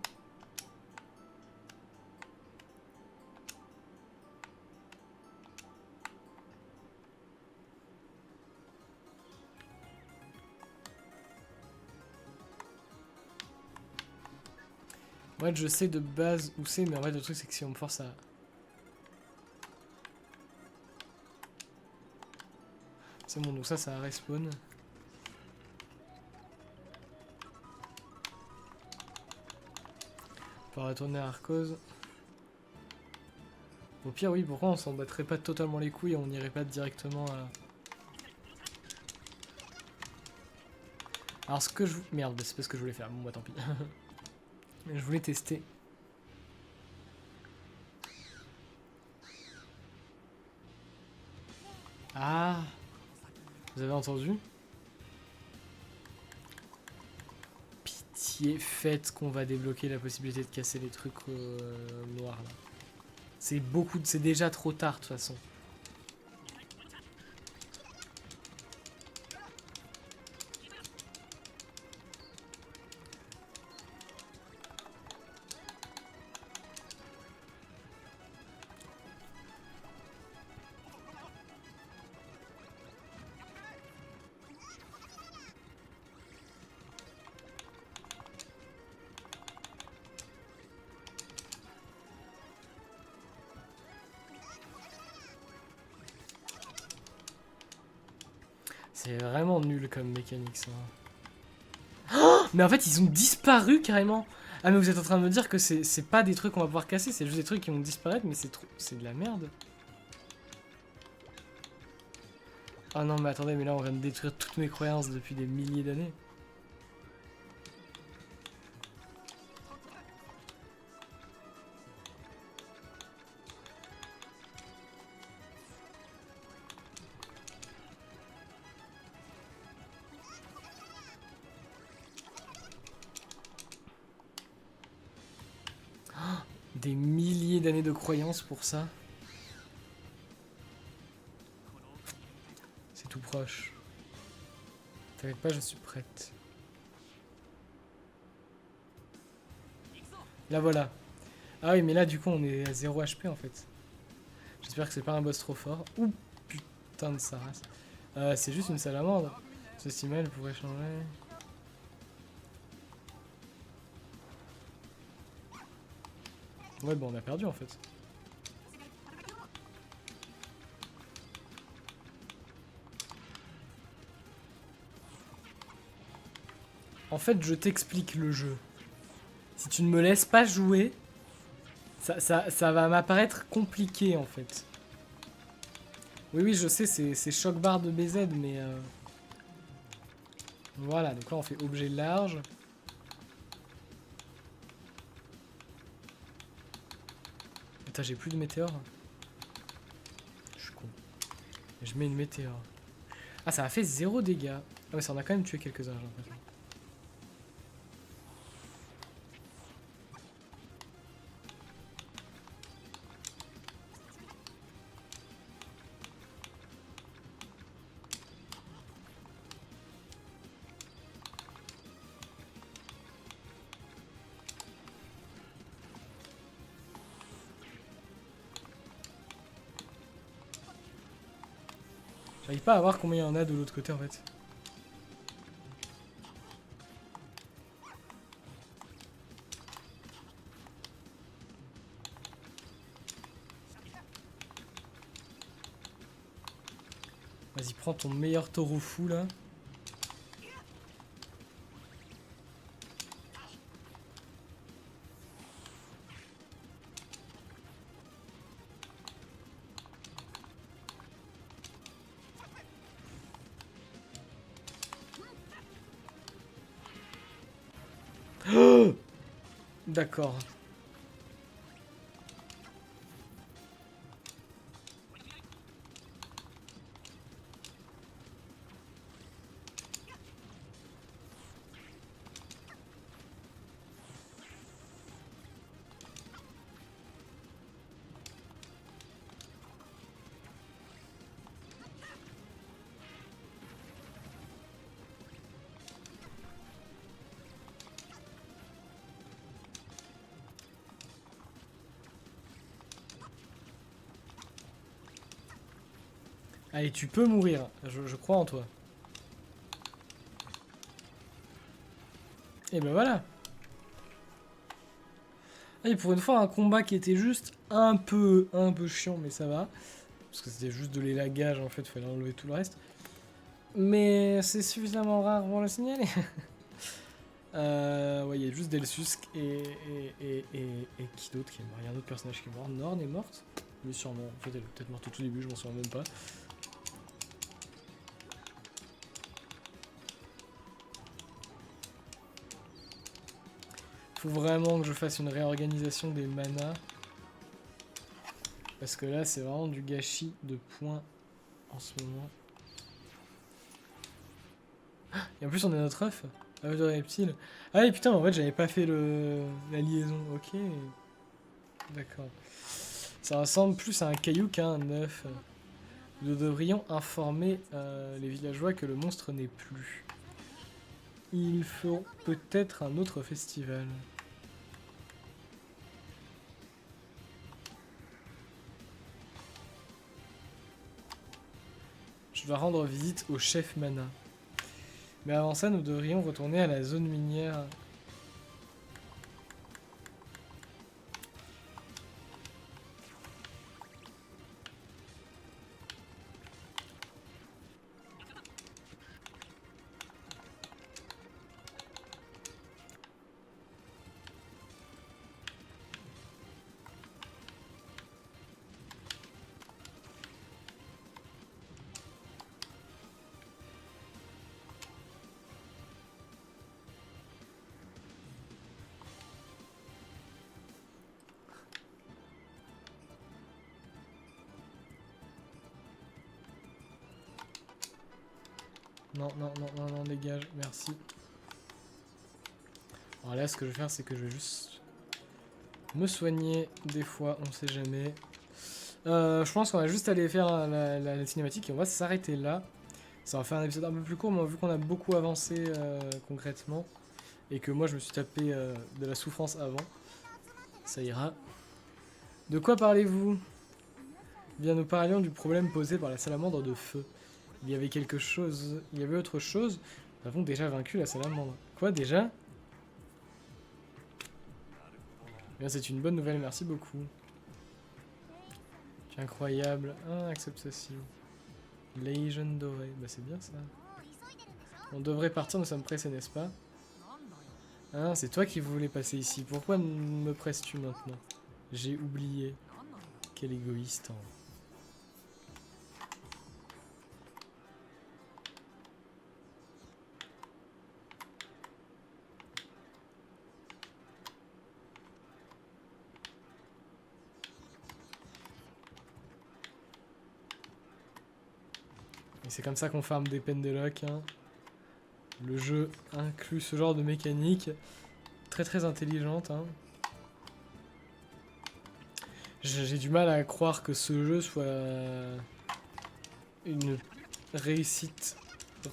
Ouais, je sais de base où c'est, mais en fait le truc c'est que si on me force à... C'est bon, donc ça respawn. On va retourner à Arcos. Au pire, oui, pourquoi on s'en battrait pas totalement les couilles et on n'irait pas directement à... Alors ce que je... Merde, c'est pas ce que je voulais faire. Bon bah tant pis. Je voulais tester. Ah, vous avez entendu? Pitié, faites qu'on va débloquer la possibilité de casser les trucs noirs là. C'est beaucoup, c'est déjà trop tard de toute façon. C'est vraiment nul comme mécanique ça. Oh, mais en fait ils ont disparu carrément. Ah mais vous êtes en train de me dire que c'est pas des trucs qu'on va pouvoir casser, c'est juste des trucs qui vont disparaître, mais c'est trop... C'est de la merde. Ah non mais attendez, mais là on vient de détruire toutes mes croyances depuis des milliers d'années. Des milliers d'années de croyances pour ça. C'est tout proche. T'inquiète pas, je suis prête. Là voilà. Ah oui, mais là du coup on est à 0 HP en fait. J'espère que c'est pas un boss trop fort. Ouh putain de sa race. C'est juste une salamandre. Ceci elle pourrait changer. Ouais, bon, on a perdu en fait. En fait, je t'explique le jeu. Si tu ne me laisses pas jouer, ça va m'apparaître compliqué en fait. Oui, oui, je sais, c'est choc barre de BZ, mais... Voilà, donc là on fait objet large. Putain, j'ai plus de météore. Je suis con. Je mets une météore. Ah, ça a fait 0 dégâts. Ah ouais, ça en a quand même tué quelques-uns, j'ai l'impression. J'arrive pas à voir combien il y en a de l'autre côté en fait. Vas-y, prends ton meilleur taureau fou là. D'accord. Allez, tu peux mourir. Je crois en toi. Et ben voilà. Et pour une fois, un combat qui était juste un peu chiant, mais ça va. Parce que c'était juste de l'élagage, en fait, il fallait enlever tout le reste. Mais c'est suffisamment rare pour le signaler. Ouais, il y a juste Delsusk et qui d'autre qui est mort. Il y a un autre personnage qui est mort. Norn est morte. Mais sûrement. En fait, elle est peut-être morte au tout début, je m'en souviens même pas. Faut vraiment que je fasse une réorganisation des manas. Parce que là, c'est vraiment du gâchis de points en ce moment. Et en plus, on a notre œuf. œuf de reptile. Ah oui, putain, en fait, j'avais pas fait la liaison. Ok. D'accord. Ça ressemble plus à un caillou qu'à un œuf. Nous devrions informer les villageois que le monstre n'est plus. Ils feront peut-être un autre festival. Je dois rendre visite au chef Mana. Mais avant ça, nous devrions retourner à la zone minière. Non, non, non, non, non, dégage, merci. Alors là, ce que je vais faire, c'est que je vais juste me soigner des fois, on sait jamais. Je pense qu'on va juste aller faire la cinématique et on va s'arrêter là. Ça va faire un épisode un peu plus court, mais vu qu'on a beaucoup avancé concrètement et que moi je me suis tapé de la souffrance avant, ça ira. De quoi parlez-vous? Eh bien, nous parlions du problème posé par la salamandre de feu. Il y avait quelque chose, il y avait autre chose. Nous avons déjà vaincu la salamandre. Quoi déjà? Eh bien, c'est une bonne nouvelle, merci beaucoup. C'est incroyable. Ah, acceptation. Légion dorée. Bah, c'est bien ça. On devrait partir, nous sommes pressés, n'est-ce pas? Ah, c'est toi qui voulais passer ici. Pourquoi me presses-tu maintenant? J'ai oublié. Quel égoïste. Hein. Et c'est comme ça qu'on farme des pendeloques. Hein. Le jeu inclut ce genre de mécanique. Très très intelligente. Hein. J'ai du mal à croire que ce jeu soit une réussite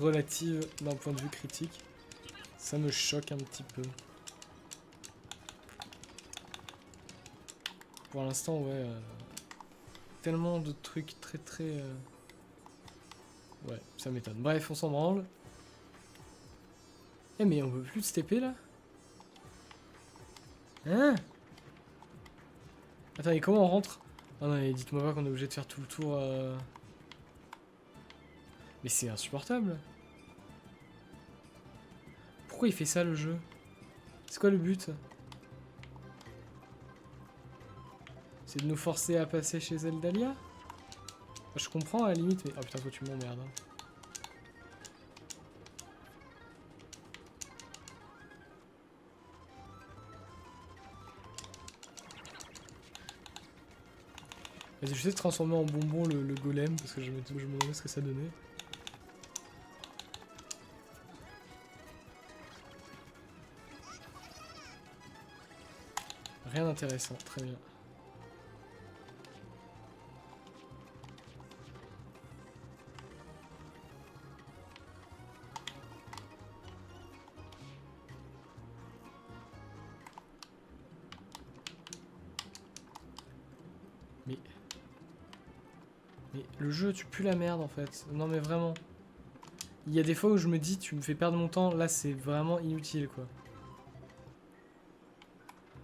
relative d'un point de vue critique. Ça me choque un petit peu. Pour l'instant, ouais. Tellement de trucs très très... Ouais, ça m'étonne. Bref, on s'en branle. Eh mais on peut plus de se TP là? Hein? Attends, et comment on rentre? Ah non, dites-moi pas qu'on est obligé de faire tout le tour. Mais c'est insupportable. Pourquoi il fait ça le jeu? C'est quoi le but? C'est de nous forcer à passer chez Zeldalia? Je comprends à la limite, mais... Oh putain, toi tu m'emmerdes. Hein. Vas-y, je sais transformer en bonbon le golem, parce que je me demandais ce que ça donnait. Rien d'intéressant, très bien. Mais mais le jeu, tu pues la merde en fait. Non mais vraiment. Il y a des fois où je me dis, tu me fais perdre mon temps, là c'est vraiment inutile quoi.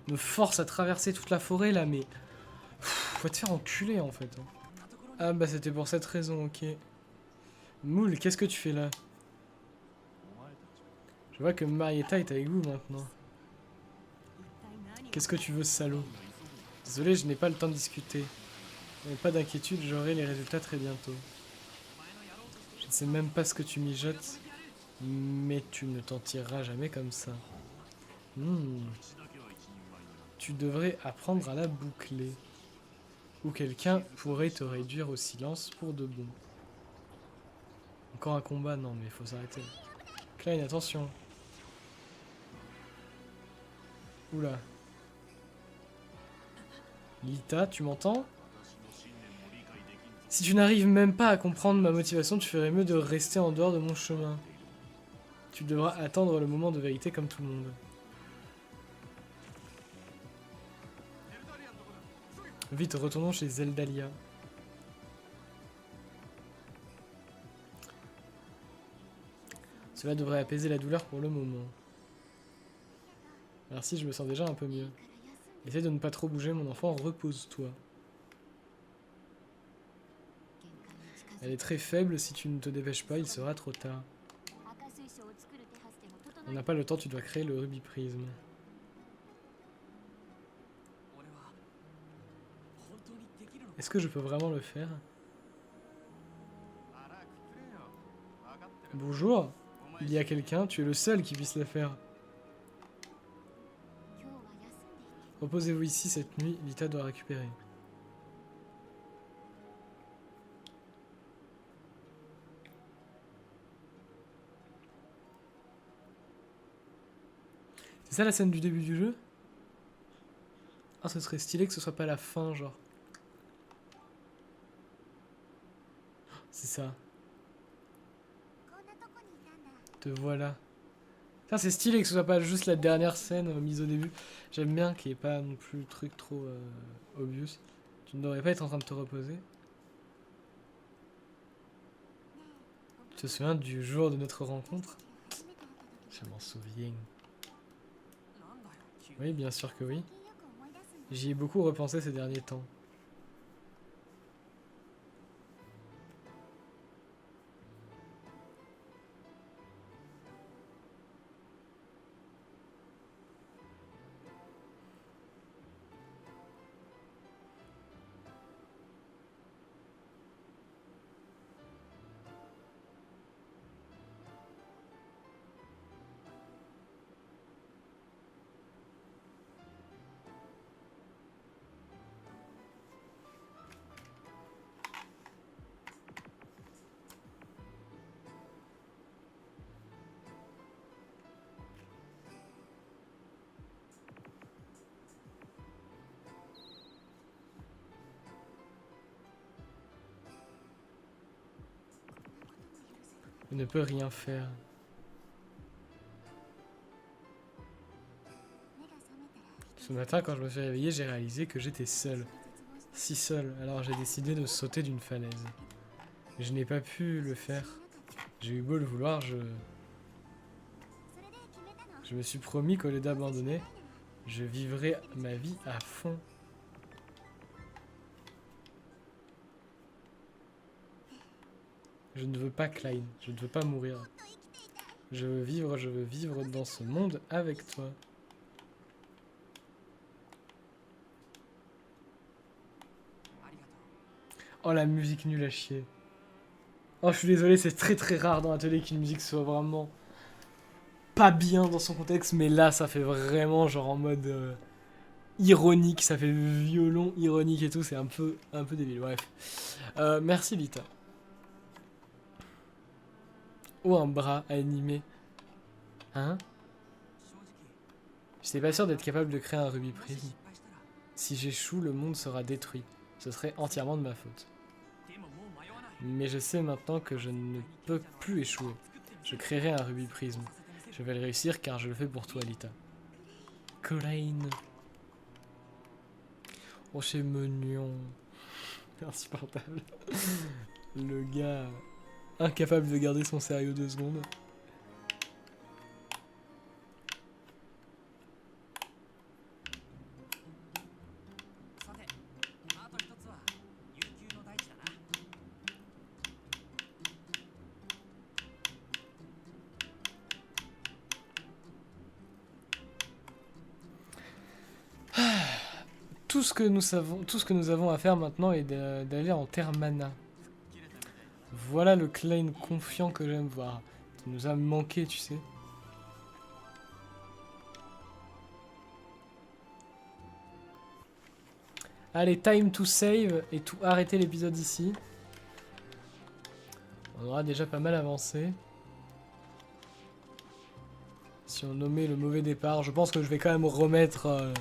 Me force à traverser toute la forêt là, mais... Faut te faire enculer en fait. Ah bah c'était pour cette raison, ok. Moule, qu'est-ce que tu fais là? Je vois que Marietta est avec vous maintenant. Qu'est-ce que tu veux, salaud? Désolé, je n'ai pas le temps de discuter. Mais pas d'inquiétude, j'aurai les résultats très bientôt. Je ne sais même pas ce que tu mijotes, mais tu ne t'en tireras jamais comme ça. Tu devrais apprendre à la boucler. Ou quelqu'un pourrait te réduire au silence pour de bon. Encore un combat? Non, mais il faut s'arrêter. Klein, attention. Oula. Lita, tu m'entends? Si tu n'arrives même pas à comprendre ma motivation, tu ferais mieux de rester en dehors de mon chemin. Tu devras attendre le moment de vérité comme tout le monde. Vite, retournons chez Zeldalia. Cela devrait apaiser la douleur pour le moment. Merci, je me sens déjà un peu mieux. Essaye de ne pas trop bouger, mon enfant, repose-toi. Elle est très faible, si tu ne te dépêches pas, il sera trop tard. On n'a pas le temps, tu dois créer le rubis prisme. Est-ce que je peux vraiment le faire? Bonjour, il y a quelqu'un, tu es le seul qui puisse le faire. Reposez-vous ici cette nuit, Lita doit récupérer. C'est ça la scène du début du jeu? Ah, ce serait stylé que ce soit pas la fin, genre. C'est ça. Te voilà. C'est stylé que ce soit pas juste la dernière scène mise au début. J'aime bien qu'il n'y ait pas non plus le truc trop obvious. Tu ne devrais pas être en train de te reposer. Tu te souviens du jour de notre rencontre? Je m'en souviens. Oui, bien sûr que oui. J'y ai beaucoup repensé ces derniers temps. Il ne peut rien faire. Ce matin, quand je me suis réveillé, j'ai réalisé que j'étais seul. Si seul, alors j'ai décidé de sauter d'une falaise. Je n'ai pas pu le faire. J'ai eu beau le vouloir, je me suis promis qu'au lieu d'abandonner, je vivrai ma vie à fond. Je ne veux pas Klein, je ne veux pas mourir. Je veux vivre dans ce monde avec toi. Oh la musique nulle à chier. Oh je suis désolé, c'est très très rare dans l'atelier qu'une musique soit vraiment pas bien dans son contexte, mais là ça fait vraiment genre en mode ironique, ça fait violon ironique et tout, c'est un peu débile, bref. Merci Lita. Oh un bras animé. Hein? Je n'étais pas sûr d'être capable de créer un rubis prisme. Si j'échoue, le monde sera détruit. Ce serait entièrement de ma faute. Mais je sais maintenant que je ne peux plus échouer. Je créerai un rubis prisme. Je vais le réussir car je le fais pour toi, Lita. Klein. Oh, c'est mignon. Insupportable. Le gars incapable de garder son sérieux 2 secondes. Tout ce que nous avons à faire maintenant est d'aller en terre mana. Voilà le Klein confiant que j'aime voir. Il nous a manqué, tu sais. Allez, time to save et tout arrêter l'épisode ici. On aura déjà pas mal avancé. Si on nommait le mauvais départ, je pense que je vais quand même remettre...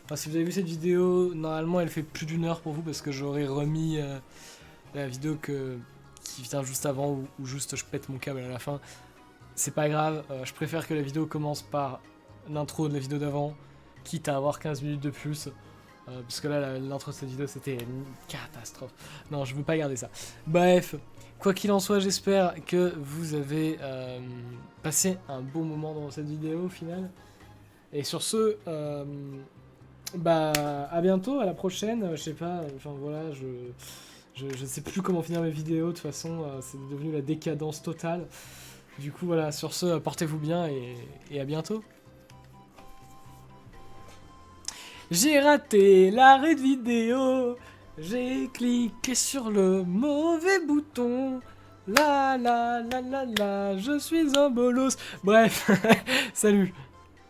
Enfin, si vous avez vu cette vidéo, normalement elle fait plus d'1 heure pour vous parce que j'aurais remis la vidéo qui vient juste avant ou juste je pète mon câble à la fin. C'est pas grave, je préfère que la vidéo commence par l'intro de la vidéo d'avant, quitte à avoir 15 minutes de plus. Parce que là, l'intro de cette vidéo, c'était une catastrophe. Non, je veux pas garder ça. Bref, quoi qu'il en soit, j'espère que vous avez passé un bon moment dans cette vidéo au final. Et sur ce, bah, à bientôt, à la prochaine. Je sais pas, enfin voilà, je sais plus comment finir mes vidéos. De toute façon, c'est devenu la décadence totale. Du coup, voilà, sur ce, portez-vous bien et à bientôt. J'ai raté l'arrêt de vidéo, j'ai cliqué sur le mauvais bouton. La la la la la, je suis un bolos. Bref, salut.